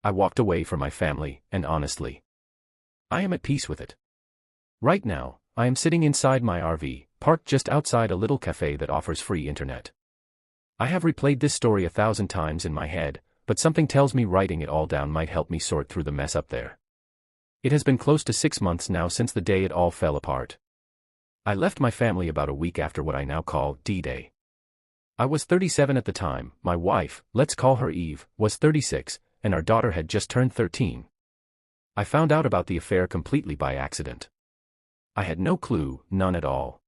I walked away from my family, and honestly, I am at peace with it. Right now, I am sitting inside my RV, parked just outside a little cafe that offers free internet. I have replayed this story 1,000 times in my head, but something tells me writing it all down might help me sort through the mess up there. It has been close to 6 months now since the day it all fell apart. I left my family about a week after what I now call D-Day. I was 37 at the time, my wife, let's call her Eve, was 36, and our daughter had just turned 13. I found out about the affair completely by accident. I had no clue, none at all.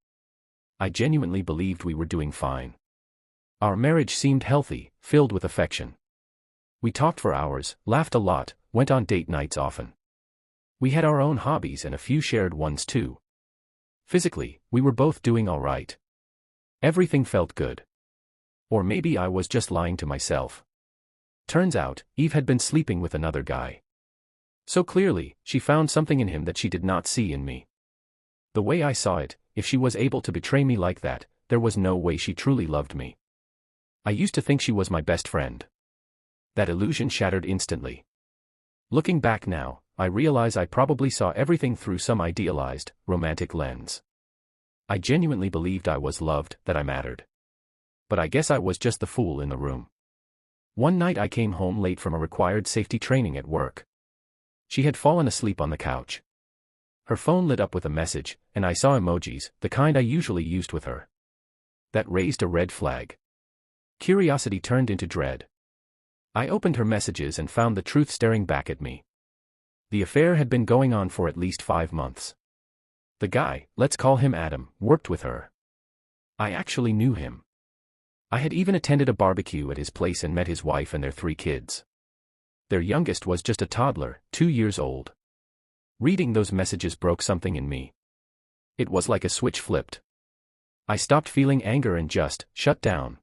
I genuinely believed we were doing fine. Our marriage seemed healthy, filled with affection. We talked for hours, laughed a lot, went on date nights often. We had our own hobbies and a few shared ones too. Physically, we were both doing all right. Everything felt good. Or maybe I was just lying to myself. Turns out, Eve had been sleeping with another guy. So clearly, she found something in him that she did not see in me. The way I saw it, if she was able to betray me like that, there was no way she truly loved me. I used to think she was my best friend. That illusion shattered instantly. Looking back now, I realize I probably saw everything through some idealized, romantic lens. I genuinely believed I was loved, that I mattered. But I guess I was just the fool in the room. One night I came home late from a required safety training at work. She had fallen asleep on the couch. Her phone lit up with a message, and I saw emojis, the kind I usually used with her. That raised a red flag. Curiosity turned into dread. I opened her messages and found the truth staring back at me. The affair had been going on for at least 5 months. The guy, let's call him Adam, worked with her. I actually knew him. I had even attended a barbecue at his place and met his wife and their 3 kids. Their youngest was just a toddler, 2 years old. Reading those messages broke something in me. It was like a switch flipped. I stopped feeling anger and just shut down.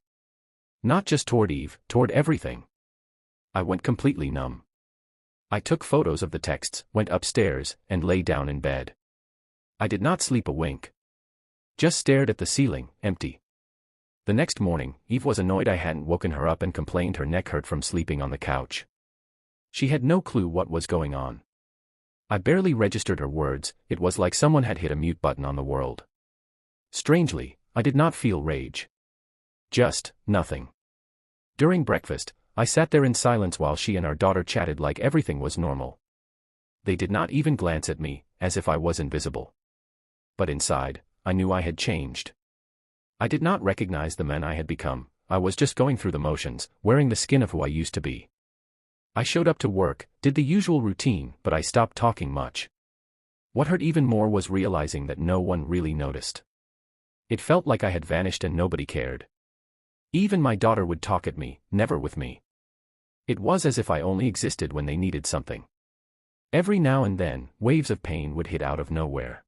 Not just toward Eve, toward everything. I went completely numb. I took photos of the texts, went upstairs, and lay down in bed. I did not sleep a wink. Just stared at the ceiling, empty. The next morning, Eve was annoyed I hadn't woken her up and complained her neck hurt from sleeping on the couch. She had no clue what was going on. I barely registered her words, it was like someone had hit a mute button on the world. Strangely, I did not feel rage. Just nothing. During breakfast, I sat there in silence while she and our daughter chatted like everything was normal. They did not even glance at me, as if I was invisible. But inside, I knew I had changed. I did not recognize the man I had become, I was just going through the motions, wearing the skin of who I used to be. I showed up to work, did the usual routine, but I stopped talking much. What hurt even more was realizing that no one really noticed. It felt like I had vanished and nobody cared. Even my daughter would talk at me, never with me. It was as if I only existed when they needed something. Every now and then, waves of pain would hit out of nowhere.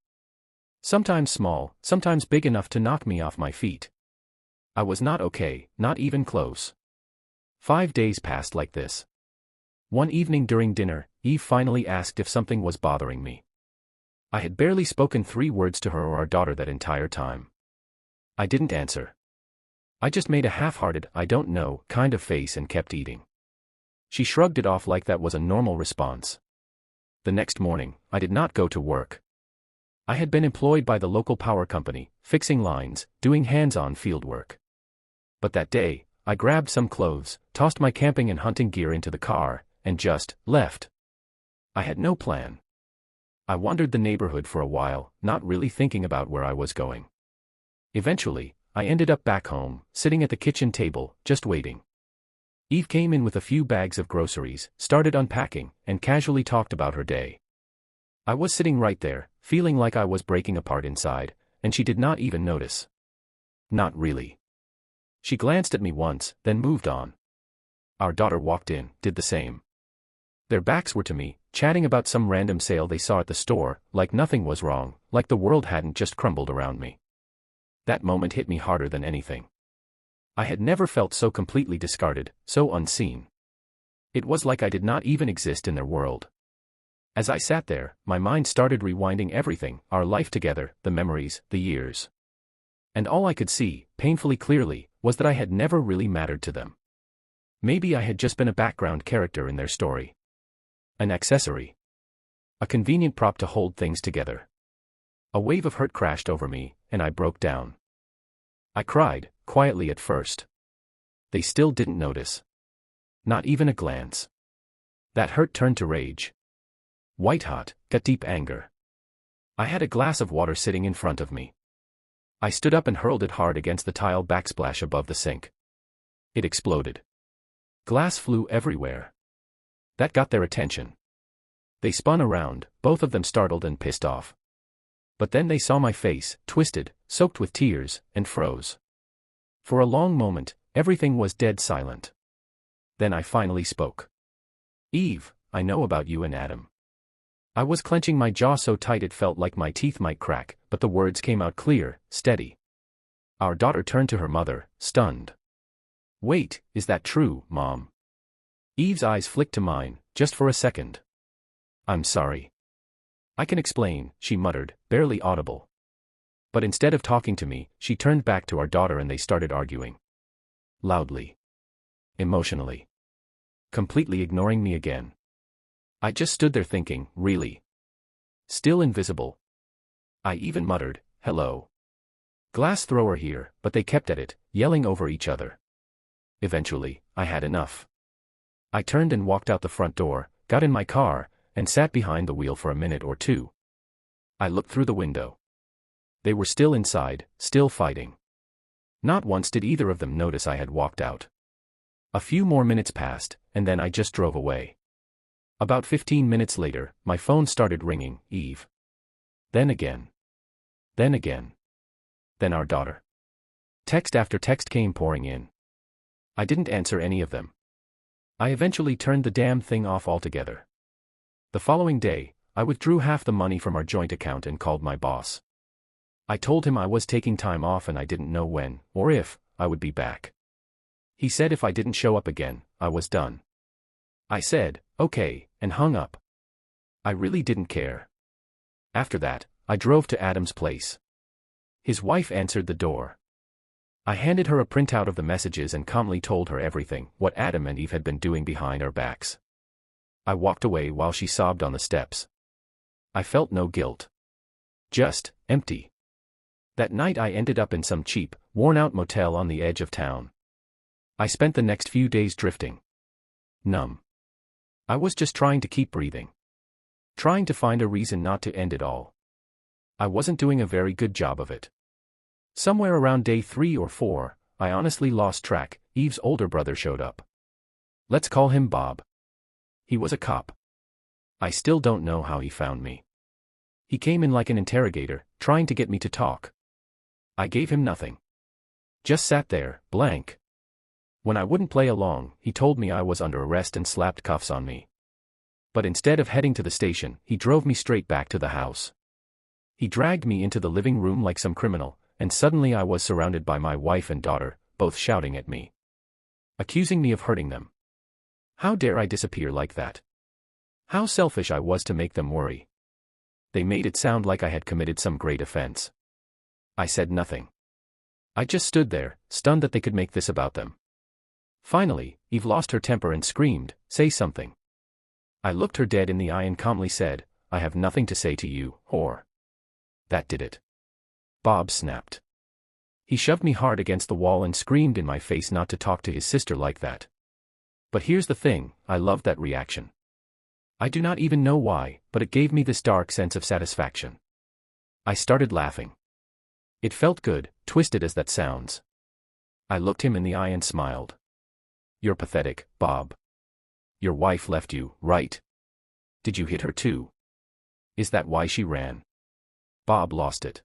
Sometimes small, sometimes big enough to knock me off my feet. I was not okay, not even close. 5 days passed like this. One evening during dinner, Eve finally asked if something was bothering me. I had barely spoken 3 words to her or our daughter that entire time. I didn't answer. I just made a half-hearted, I don't know, kind of face and kept eating. She shrugged it off like that was a normal response. The next morning, I did not go to work. I had been employed by the local power company, fixing lines, doing hands-on field work. But that day, I grabbed some clothes, tossed my camping and hunting gear into the car, and just left. I had no plan. I wandered the neighborhood for a while, not really thinking about where I was going. Eventually, I ended up back home, sitting at the kitchen table, just waiting. Eve came in with a few bags of groceries, started unpacking, and casually talked about her day. I was sitting right there, feeling like I was breaking apart inside, and she did not even notice. Not really. She glanced at me once, then moved on. Our daughter walked in, did the same. Their backs were to me, chatting about some random sale they saw at the store, like nothing was wrong, like the world hadn't just crumbled around me. That moment hit me harder than anything. I had never felt so completely discarded, so unseen. It was like I did not even exist in their world. As I sat there, my mind started rewinding everything, our life together, the memories, the years. And all I could see, painfully clearly, was that I had never really mattered to them. Maybe I had just been a background character in their story. An accessory. A convenient prop to hold things together. A wave of hurt crashed over me, and I broke down. I cried, quietly at first. They still didn't notice. Not even a glance. That hurt turned to rage. White-hot, gut-deep anger. I had a glass of water sitting in front of me. I stood up and hurled it hard against the tile backsplash above the sink. It exploded. Glass flew everywhere. That got their attention. They spun around, both of them startled and pissed off. But then they saw my face, twisted, soaked with tears, and froze. For a long moment, everything was dead silent. Then I finally spoke. "Eve, I know about you and Adam." I was clenching my jaw so tight it felt like my teeth might crack, but the words came out clear, steady. Our daughter turned to her mother, stunned. "Wait, is that true, Mom?" Eve's eyes flicked to mine, just for a second. "I'm sorry. I can explain," she muttered, barely audible. But instead of talking to me, she turned back to our daughter and they started arguing. Loudly. Emotionally. Completely ignoring me again. I just stood there thinking, really? Still invisible. I even muttered, "Hello. Glass thrower here," but they kept at it, yelling over each other. Eventually, I had enough. I turned and walked out the front door, got in my car, and sat behind the wheel for a minute or two. I looked through the window. They were still inside, still fighting. Not once did either of them notice I had walked out. A few more minutes passed, and then I just drove away. About 15 minutes later, my phone started ringing, Eve. Then again. Then again. Then our daughter. Text after text came pouring in. I didn't answer any of them. I eventually turned the damn thing off altogether. The following day, I withdrew half the money from our joint account and called my boss. I told him I was taking time off and I didn't know when, or if, I would be back. He said if I didn't show up again, I was done. I said, okay, and hung up. I really didn't care. After that, I drove to Adam's place. His wife answered the door. I handed her a printout of the messages and calmly told her everything, what Adam and Eve had been doing behind our backs. I walked away while she sobbed on the steps. I felt no guilt. Just empty. That night I ended up in some cheap, worn-out motel on the edge of town. I spent the next few days drifting. Numb. I was just trying to keep breathing. Trying to find a reason not to end it all. I wasn't doing a very good job of it. Somewhere around day 3 or 4, I honestly lost track. Eve's older brother showed up. Let's call him Bob. He was a cop. I still don't know how he found me. He came in like an interrogator, trying to get me to talk. I gave him nothing. Just sat there, blank. When I wouldn't play along, he told me I was under arrest and slapped cuffs on me. But instead of heading to the station, he drove me straight back to the house. He dragged me into the living room like some criminal, and suddenly I was surrounded by my wife and daughter, both shouting at me. Accusing me of hurting them. How dare I disappear like that? How selfish I was to make them worry. They made it sound like I had committed some great offense. I said nothing. I just stood there, stunned that they could make this about them. Finally, Eve lost her temper and screamed, "Say something." I looked her dead in the eye and calmly said, "I have nothing to say to you, whore." That did it. Bob snapped. He shoved me hard against the wall and screamed in my face not to talk to his sister like that. But here's the thing, I loved that reaction. I do not even know why, but it gave me this dark sense of satisfaction. I started laughing. It felt good, twisted as that sounds. I looked him in the eye and smiled. "You're pathetic, Bob. Your wife left you, right? Did you hit her too? Is that why she ran?" Bob lost it.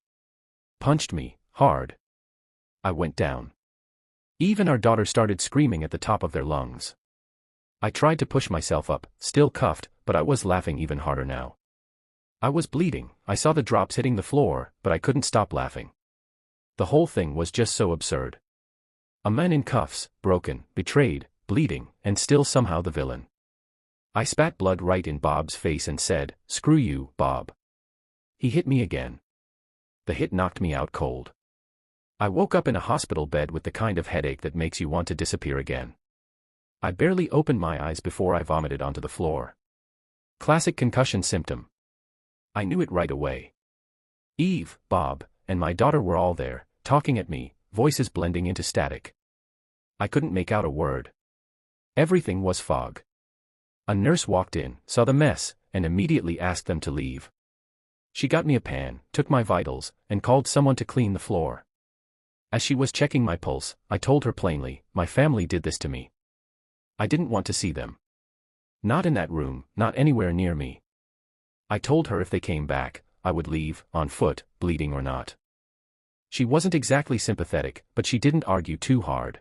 Punched me, hard. I went down. Eve and our daughter started screaming at the top of their lungs. I tried to push myself up, still cuffed, but I was laughing even harder now. I was bleeding, I saw the drops hitting the floor, but I couldn't stop laughing. The whole thing was just so absurd. A man in cuffs, broken, betrayed, bleeding, and still somehow the villain. I spat blood right in Bob's face and said, "Screw you, Bob." He hit me again. The hit knocked me out cold. I woke up in a hospital bed with the kind of headache that makes you want to disappear again. I barely opened my eyes before I vomited onto the floor. Classic concussion symptom. I knew it right away. Eve, Bob, and my daughter were all there, talking at me, voices blending into static. I couldn't make out a word. Everything was fog. A nurse walked in, saw the mess, and immediately asked them to leave. She got me a pan, took my vitals, and called someone to clean the floor. As she was checking my pulse, I told her plainly, my family did this to me. I didn't want to see them. Not in that room, not anywhere near me. I told her if they came back, I would leave, on foot, bleeding or not. She wasn't exactly sympathetic, but she didn't argue too hard.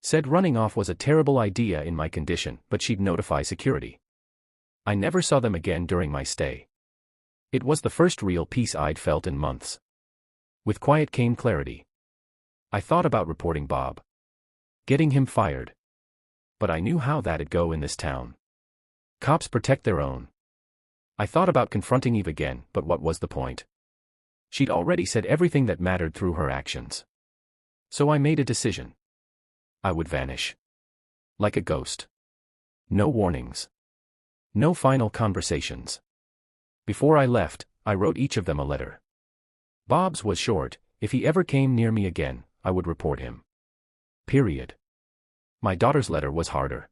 Said running off was a terrible idea in my condition, but she'd notify security. I never saw them again during my stay. It was the first real peace I'd felt in months. With quiet came clarity. I thought about reporting Bob. Getting him fired. But I knew how that'd go in this town. Cops protect their own. I thought about confronting Eve again, but what was the point? She'd already said everything that mattered through her actions. So I made a decision. I would vanish. Like a ghost. No warnings. No final conversations. Before I left, I wrote each of them a letter. Bob's was short: if he ever came near me again, I would report him. Period. My daughter's letter was harder.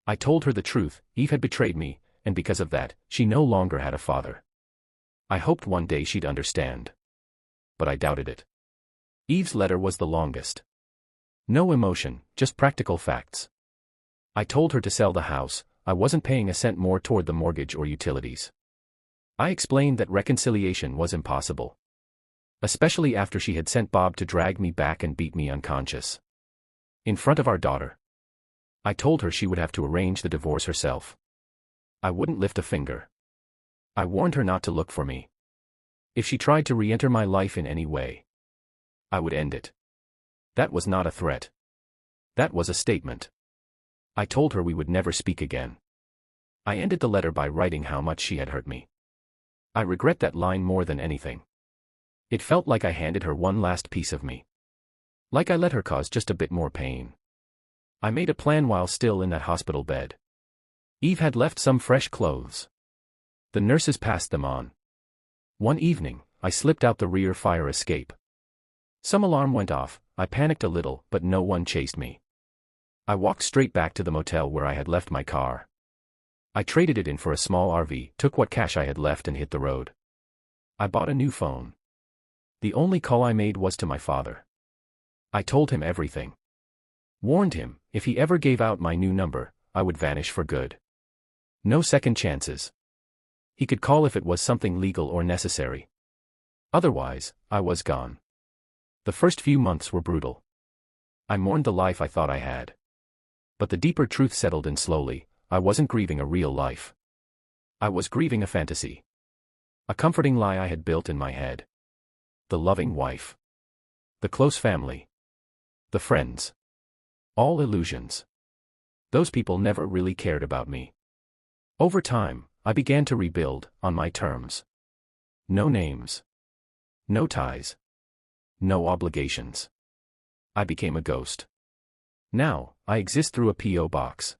I told her the truth: Eve had betrayed me, and because of that, she no longer had a father. I hoped one day she'd understand. But I doubted it. Eve's letter was the longest. No emotion, just practical facts. I told her to sell the house. I wasn't paying a cent more toward the mortgage or utilities. I explained that reconciliation was impossible. Especially after she had sent Bob to drag me back and beat me unconscious. In front of our daughter. I told her she would have to arrange the divorce herself. I wouldn't lift a finger. I warned her not to look for me. If she tried to re-enter my life in any way, I would end it. That was not a threat. That was a statement. I told her we would never speak again. I ended the letter by writing how much she had hurt me. I regret that line more than anything. It felt like I handed her one last piece of me. Like I let her cause just a bit more pain. I made a plan while still in that hospital bed. Eve had left some fresh clothes. The nurses passed them on. One evening, I slipped out the rear fire escape. Some alarm went off. I panicked a little, but no one chased me. I walked straight back to the motel where I had left my car. I traded it in for a small RV, took what cash I had left and hit the road. I bought a new phone. The only call I made was to my father. I told him everything. Warned him, if he ever gave out my new number, I would vanish for good. No second chances. He could call if it was something legal or necessary. Otherwise, I was gone. The first few months were brutal. I mourned the life I thought I had. But the deeper truth settled in slowly. I wasn't grieving a real life. I was grieving a fantasy. A comforting lie I had built in my head. The loving wife. The close family. The friends. All illusions. Those people never really cared about me. Over time, I began to rebuild, on my terms. No names. No ties. No obligations. I became a ghost. Now, I exist through a P.O. box.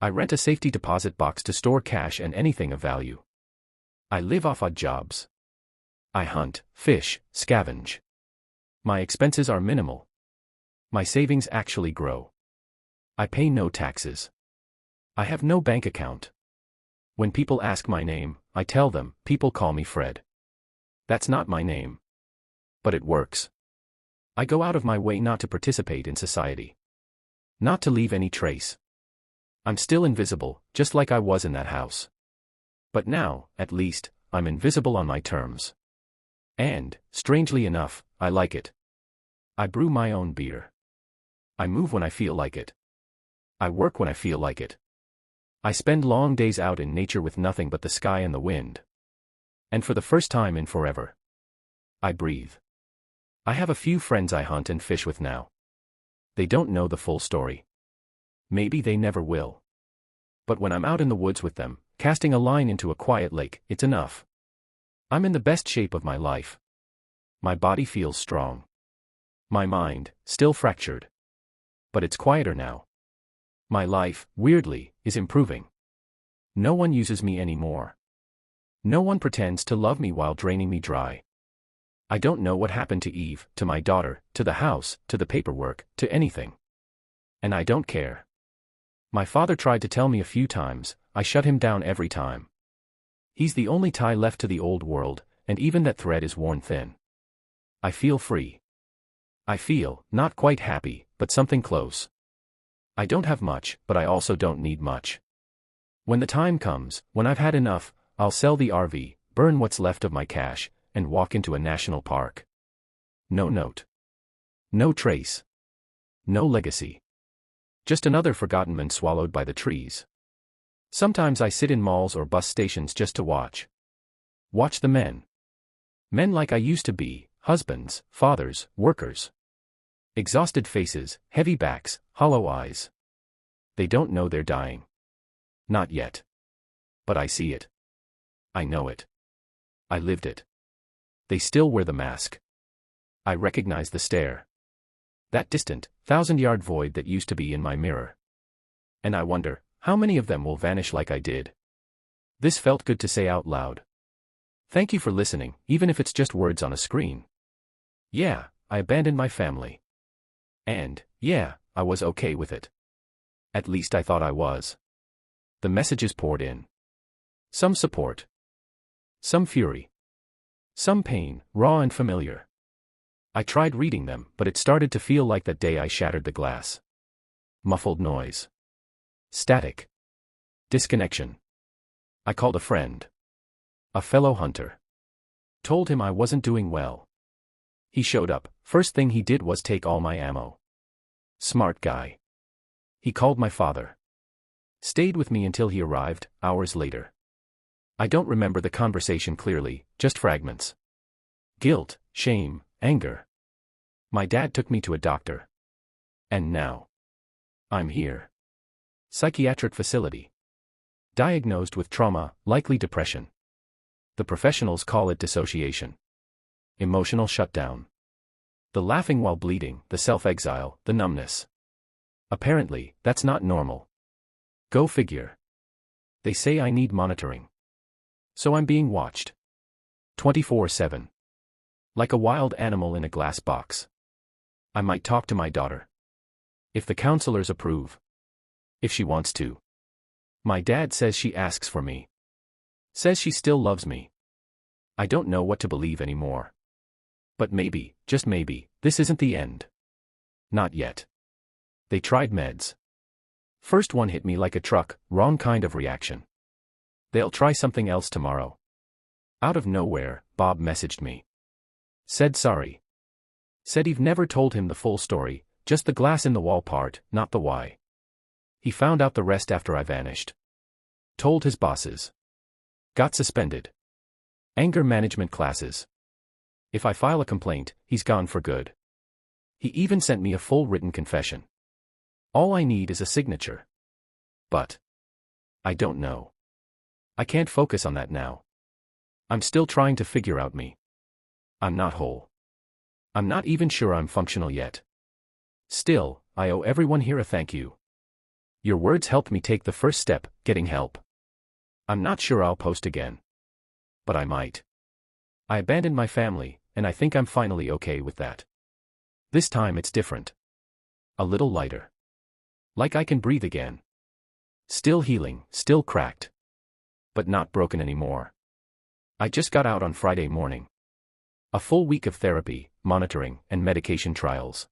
I rent a safety deposit box to store cash and anything of value. I live off odd jobs. I hunt, fish, scavenge. My expenses are minimal. My savings actually grow. I pay no taxes. I have no bank account. When people ask my name, I tell them, people call me Fred. That's not my name. But it works. I go out of my way not to participate in society. Not to leave any trace. I'm still invisible, just like I was in that house. But now, at least, I'm invisible on my terms. And, strangely enough, I like it. I brew my own beer. I move when I feel like it. I work when I feel like it. I spend long days out in nature with nothing but the sky and the wind. And for the first time in forever, I breathe. I have a few friends I hunt and fish with now. They don't know the full story. Maybe they never will. But when I'm out in the woods with them, casting a line into a quiet lake, it's enough. I'm in the best shape of my life. My body feels strong. My mind, still fractured. But it's quieter now. My life, weirdly, is improving. No one uses me anymore. No one pretends to love me while draining me dry. I don't know what happened to Eve, to my daughter, to the house, to the paperwork, to anything. And I don't care. My father tried to tell me a few times, I shut him down every time. He's the only tie left to the old world, and even that thread is worn thin. I feel free. I feel, not quite happy, but something close. I don't have much, but I also don't need much. When the time comes, when I've had enough, I'll sell the RV, burn what's left of my cash, and walk into a national park. No note. No trace. No legacy. Just another forgotten man swallowed by the trees. Sometimes I sit in malls or bus stations just to watch. Watch the men. Men like I used to be, husbands, fathers, workers. Exhausted faces, heavy backs, hollow eyes. They don't know they're dying. Not yet. But I see it. I know it. I lived it. They still wear the mask. I recognize the stare. That distant, 1,000-yard void that used to be in my mirror. And I wonder, how many of them will vanish like I did? This felt good to say out loud. Thank you for listening, even if it's just words on a screen. Yeah, I abandoned my family. And, yeah, I was okay with it. At least I thought I was. The messages poured in. Some support. Some fury. Some pain, raw and familiar. I tried reading them, but it started to feel like that day I shattered the glass. Muffled noise. Static. Disconnection. I called a friend. A fellow hunter. Told him I wasn't doing well. He showed up. First thing he did was take all my ammo. Smart guy. He called my father. Stayed with me until he arrived, hours later. I don't remember the conversation clearly, just fragments. Guilt, shame, anger. My dad took me to a doctor. And now. I'm here. Psychiatric facility. Diagnosed with trauma, likely depression. The professionals call it dissociation. Emotional shutdown. The laughing while bleeding, the self-exile, the numbness. Apparently, that's not normal. Go figure. They say I need monitoring. So I'm being watched. 24/7. Like a wild animal in a glass box. I might talk to my daughter. If the counselors approve. If she wants to. My dad says she asks for me. Says she still loves me. I don't know what to believe anymore. But maybe, just maybe, this isn't the end. Not yet. They tried meds. First one hit me like a truck, wrong kind of reaction. They'll try something else tomorrow. Out of nowhere, Bob messaged me. Said sorry. Said Eve never told him the full story, just the glass in the wall part, not the why. He found out the rest after I vanished. Told his bosses. Got suspended. Anger management classes. If I file a complaint, he's gone for good. He even sent me a full written confession. All I need is a signature. But I don't know. I can't focus on that now. I'm still trying to figure out me. I'm not whole. I'm not even sure I'm functional yet. Still, I owe everyone here a thank you. Your words helped me take the first step, getting help. I'm not sure I'll post again. But I might. I abandoned my family, and I think I'm finally okay with that. This time it's different. A little lighter. Like I can breathe again. Still healing, still cracked. But not broken anymore. I just got out on Friday morning. A full week of therapy, monitoring, and medication trials.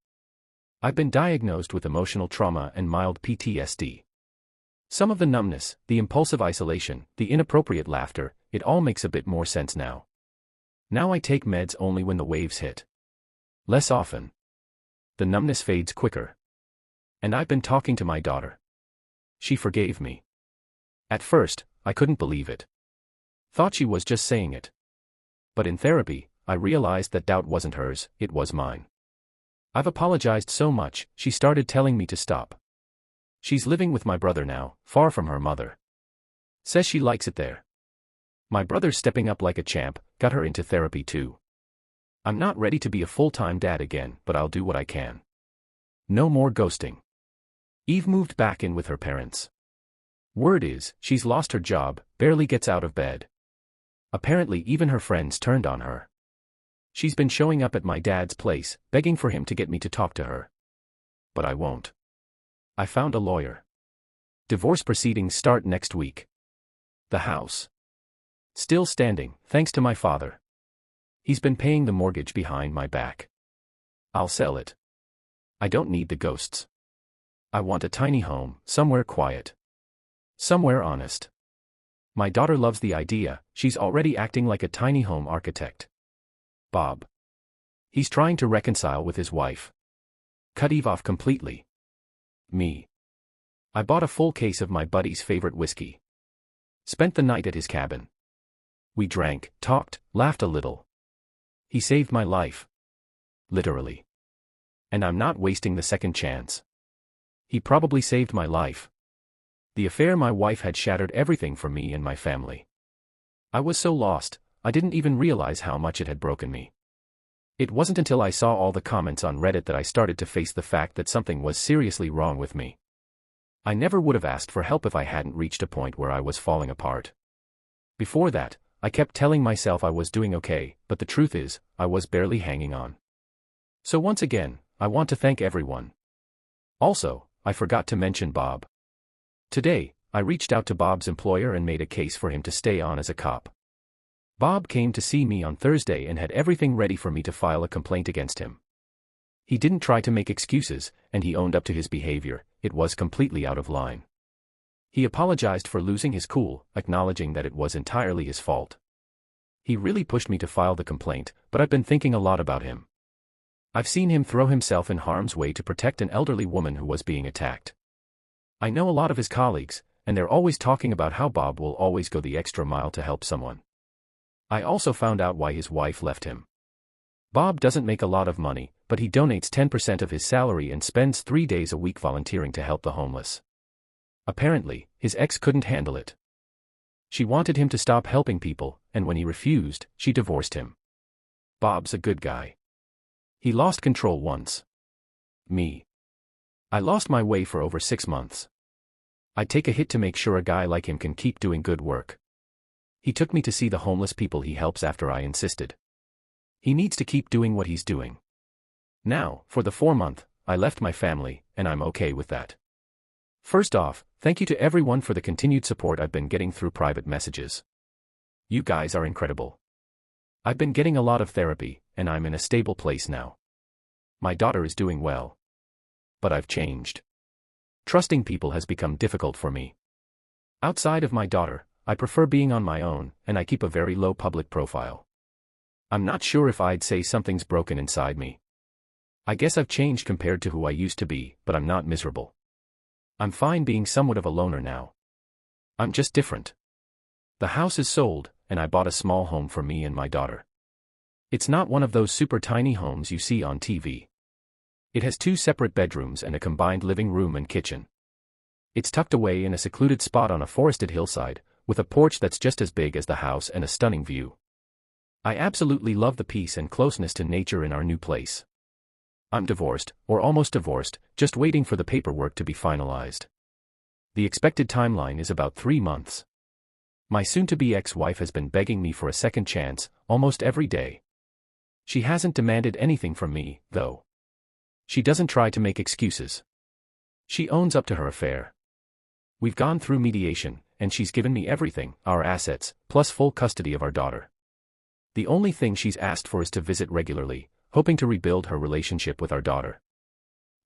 I've been diagnosed with emotional trauma and mild PTSD. Some of the numbness, the impulsive isolation, the inappropriate laughter, it all makes a bit more sense now. Now I take meds only when the waves hit. Less often. The numbness fades quicker. And I've been talking to my daughter. She forgave me. At first, I couldn't believe it. Thought she was just saying it. But in therapy, I realized that doubt wasn't hers, it was mine. I've apologized so much, she started telling me to stop. She's living with my brother now, far from her mother. Says she likes it there. My brother's stepping up like a champ, got her into therapy too. I'm not ready to be a full-time dad again, but I'll do what I can. No more ghosting. Eve moved back in with her parents. Word is, she's lost her job, barely gets out of bed. Apparently even her friends turned on her. She's been showing up at my dad's place, begging for him to get me to talk to her. But I won't. I found a lawyer. Divorce proceedings start next week. The house. Still standing, thanks to my father. He's been paying the mortgage behind my back. I'll sell it. I don't need the ghosts. I want a tiny home, somewhere quiet. Somewhere honest. My daughter loves the idea, she's already acting like a tiny home architect. Bob. He's trying to reconcile with his wife. Cut Eve off completely. Me. I bought a full case of my buddy's favorite whiskey. Spent the night at his cabin. We drank, talked, laughed a little. He saved my life. Literally. And I'm not wasting the second chance. He probably saved my life. The affair my wife had shattered everything for me and my family. I was so lost, I didn't even realize how much it had broken me. It wasn't until I saw all the comments on Reddit that I started to face the fact that something was seriously wrong with me. I never would have asked for help if I hadn't reached a point where I was falling apart. Before that, I kept telling myself I was doing okay, but the truth is, I was barely hanging on. So once again, I want to thank everyone. Also, I forgot to mention Bob. Today, I reached out to Bob's employer and made a case for him to stay on as a cop. Bob came to see me on Thursday and had everything ready for me to file a complaint against him. He didn't try to make excuses, and he owned up to his behavior. It was completely out of line. He apologized for losing his cool, acknowledging that it was entirely his fault. He really pushed me to file the complaint, but I've been thinking a lot about him. I've seen him throw himself in harm's way to protect an elderly woman who was being attacked. I know a lot of his colleagues, and they're always talking about how Bob will always go the extra mile to help someone. I also found out why his wife left him. Bob doesn't make a lot of money, but he donates 10% of his salary and spends 3 days a week volunteering to help the homeless. Apparently, his ex couldn't handle it. She wanted him to stop helping people, and when he refused, she divorced him. Bob's a good guy. He lost control once. Me. I lost my way for over 6 months. I'd take a hit to make sure a guy like him can keep doing good work. He took me to see the homeless people he helps after I insisted. He needs to keep doing what he's doing. Now, for the 4-month, I left my family, and I'm okay with that. First off, thank you to everyone for the continued support I've been getting through private messages. You guys are incredible. I've been getting a lot of therapy, and I'm in a stable place now. My daughter is doing well. But I've changed. Trusting people has become difficult for me. Outside of my daughter, I prefer being on my own, and I keep a very low public profile. I'm not sure if I'd say something's broken inside me. I guess I've changed compared to who I used to be, but I'm not miserable. I'm fine being somewhat of a loner now. I'm just different. The house is sold, and I bought a small home for me and my daughter. It's not one of those super tiny homes you see on TV. It has 2 separate bedrooms and a combined living room and kitchen. It's tucked away in a secluded spot on a forested hillside, with a porch that's just as big as the house and a stunning view. I absolutely love the peace and closeness to nature in our new place. I'm divorced, or almost divorced, just waiting for the paperwork to be finalized. The expected timeline is about 3 months. My soon-to-be ex-wife has been begging me for a second chance, almost every day. She hasn't demanded anything from me, though. She doesn't try to make excuses. She owns up to her affair. We've gone through mediation, and she's given me everything, our assets, plus full custody of our daughter. The only thing she's asked for is to visit regularly, hoping to rebuild her relationship with our daughter.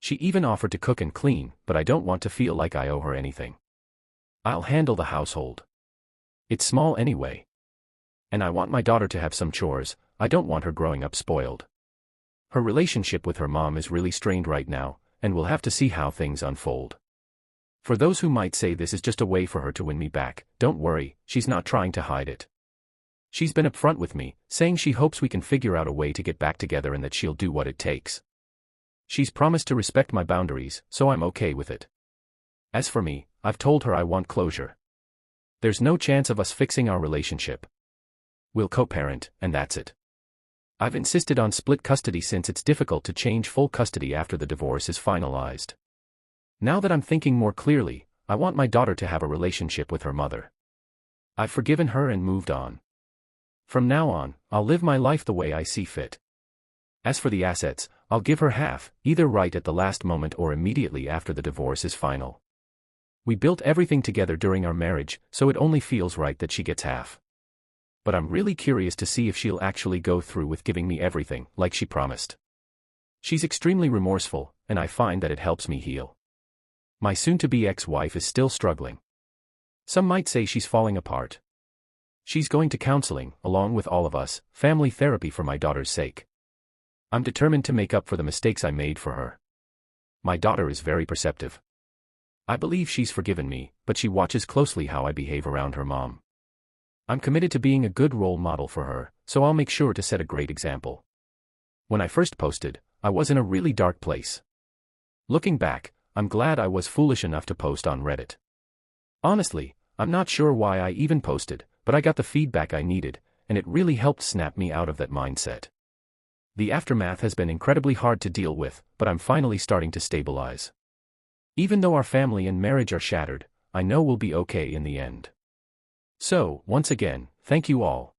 She even offered to cook and clean, but I don't want to feel like I owe her anything. I'll handle the household. It's small anyway. And I want my daughter to have some chores. I don't want her growing up spoiled. Her relationship with her mom is really strained right now, and we'll have to see how things unfold. For those who might say this is just a way for her to win me back, don't worry, she's not trying to hide it. She's been upfront with me, saying she hopes we can figure out a way to get back together and that she'll do what it takes. She's promised to respect my boundaries, so I'm okay with it. As for me, I've told her I want closure. There's no chance of us fixing our relationship. We'll co-parent, and that's it. I've insisted on split custody since it's difficult to change full custody after the divorce is finalized. Now that I'm thinking more clearly, I want my daughter to have a relationship with her mother. I've forgiven her and moved on. From now on, I'll live my life the way I see fit. As for the assets, I'll give her half, either right at the last moment or immediately after the divorce is final. We built everything together during our marriage, so it only feels right that she gets half. But I'm really curious to see if she'll actually go through with giving me everything, like she promised. She's extremely remorseful, and I find that it helps me heal. My soon-to-be ex-wife is still struggling. Some might say she's falling apart. She's going to counseling, along with all of us, family therapy for my daughter's sake. I'm determined to make up for the mistakes I made for her. My daughter is very perceptive. I believe she's forgiven me, but she watches closely how I behave around her mom. I'm committed to being a good role model for her, so I'll make sure to set a great example. When I first posted, I was in a really dark place. Looking back, I'm glad I was foolish enough to post on Reddit. Honestly, I'm not sure why I even posted, but I got the feedback I needed, and it really helped snap me out of that mindset. The aftermath has been incredibly hard to deal with, but I'm finally starting to stabilize. Even though our family and marriage are shattered, I know we'll be okay in the end. So, once again, thank you all,